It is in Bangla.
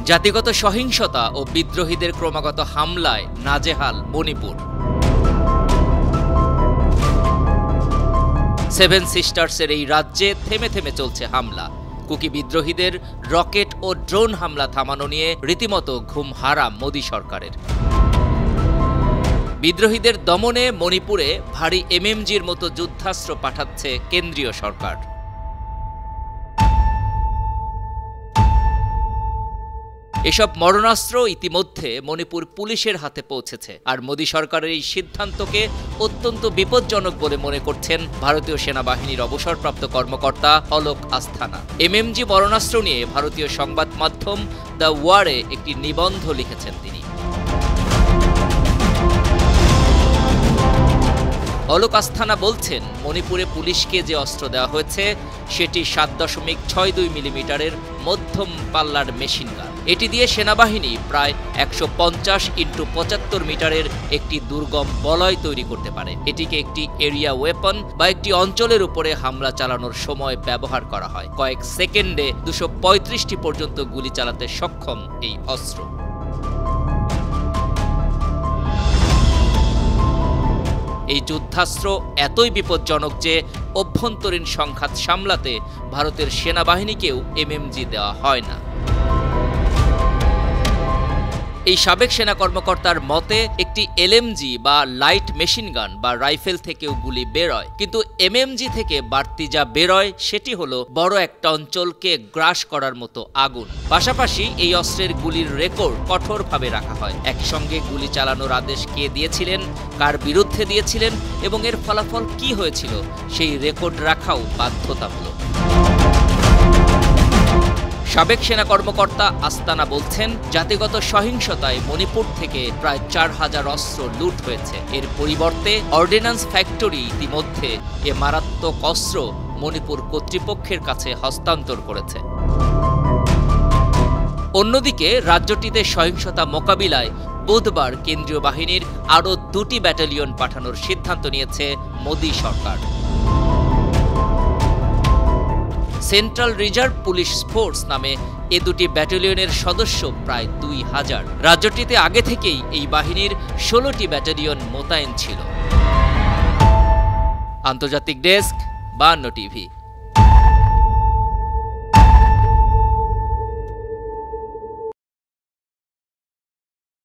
জাতিগত সহিংসতা ও বিদ্রোহীদের ক্রমাগত হামলায় নাজেহাল মণিপুর। সেভেন সিস্টার্সের এই রাজ্যে থেমে থেমে চলছে হামলা। কুকি বিদ্রোহীদের রকেট ও ড্রোন হামলা থামানো নিয়ে রীতিমতো ঘুম হারাম মোদী সরকারের। বিদ্রোহীদের দমনে মণিপুরে ভারী এমএমজির মতো যুদ্ধাস্ত্র পাঠাচ্ছে কেন্দ্রীয় সরকার। এসব মরণাস্ত্র ইতিমধ্যে মণিপুর পুলিশের হাতে পৌঁছেছে। আর মোদী সরকারের এই সিদ্ধান্তকে অত্যন্ত বিপজ্জনক বলে মনে করছেন ভারতীয় সেনাবাহিনীর অবসরপ্রাপ্ত কর্মকর্তা অলোক আস্থানা। এমএমজি মরণাস্ত্র নিয়ে ভারতীয় সংবাদ মাধ্যম দ্য ওয়ারে একটি নিবন্ধ লিখেছেন তিনি। অলোক আস্থানা বলছেন, মণিপুরে পুলিশকে যে অস্ত্র দেওয়া হয়েছে সেটি 7.62 মিলিমিটারের মধ্যম পাল্লার মেশিন গান। এটি দিয়ে সেনাবাহিনী প্রায় 150x75 মিটারের একটি দুর্গম বলয় তৈরি করতে পারে। এটিকে একটি এরিয়া ওয়েপন বা একটি অঞ্চলের উপরে হামলা চালানোর সময় ব্যবহার করা হয়। কয়েক সেকেন্ডে 235টি পর্যন্ত গুলি চালাতে সক্ষম এই অস্ত্র। এই যুদ্ধাস্ত্র এতই বিপজ্জনক যে অভ্যন্তরীণ সংঘাত সামলাতে ভারতের সেনাবাহিনীকেও এমএমজি দেওয়া হয় না। এই সাবেক সেনা কর্মকর্তার মতে একটি এলএমজি বা লাইট মেশিন গান বা রাইফেল থেকেও গুলি বেরোয়, কিন্তু এমএমজি থেকে বাড়তি যা বেরোয় সেটি হলো বড় একটা অঞ্চলকে গ্রাস করার মতো আগুন। পাশাপাশি এই অস্ত্রের গুলির রেকর্ড কঠোরভাবে রাখা হয়। একসঙ্গে গুলি চালানোর আদেশ কে দিয়েছিলেন, কার বিরুদ্ধে দিয়েছিলেন এবং এর ফলাফল কি হয়েছিল সেই রেকর্ড রাখাও বাধ্যতামূলক। সাবেক সেনা কর্মকর্তা আস্তানা বলছেন, জাতিগত সহিংসতায় মণিপুর থেকে প্রায় 4000 অস্ত্র লুট হয়েছে। এর পরিবর্তে অর্ডিন্যান্স ফ্যাক্টরি ইতিমধ্যে এ মারাত্মক অস্ত্র মণিপুর কর্তৃপক্ষের কাছে হস্তান্তর করেছে। অন্যদিকে রাজ্যটিতে সহিংসতা মোকাবিলায় বুধবার কেন্দ্রীয় বাহিনীর আরও 2টি ব্যাটালিয়ন পাঠানোর সিদ্ধান্ত নিয়েছে মোদী সরকার। সেন্ট্রাল রিজার্ভ পুলিশ ফোর্স নামে এ 2টি ব্যাটালিয়নের সদস্য প্রায় 2000। রাজ্যটিতে আগে থেকেই এই বাহিনীর 16টি ব্যাটালিয়ন মোতায়েন ছিল। আন্তর্জাতিক ডেস্ক, 52 টিভি।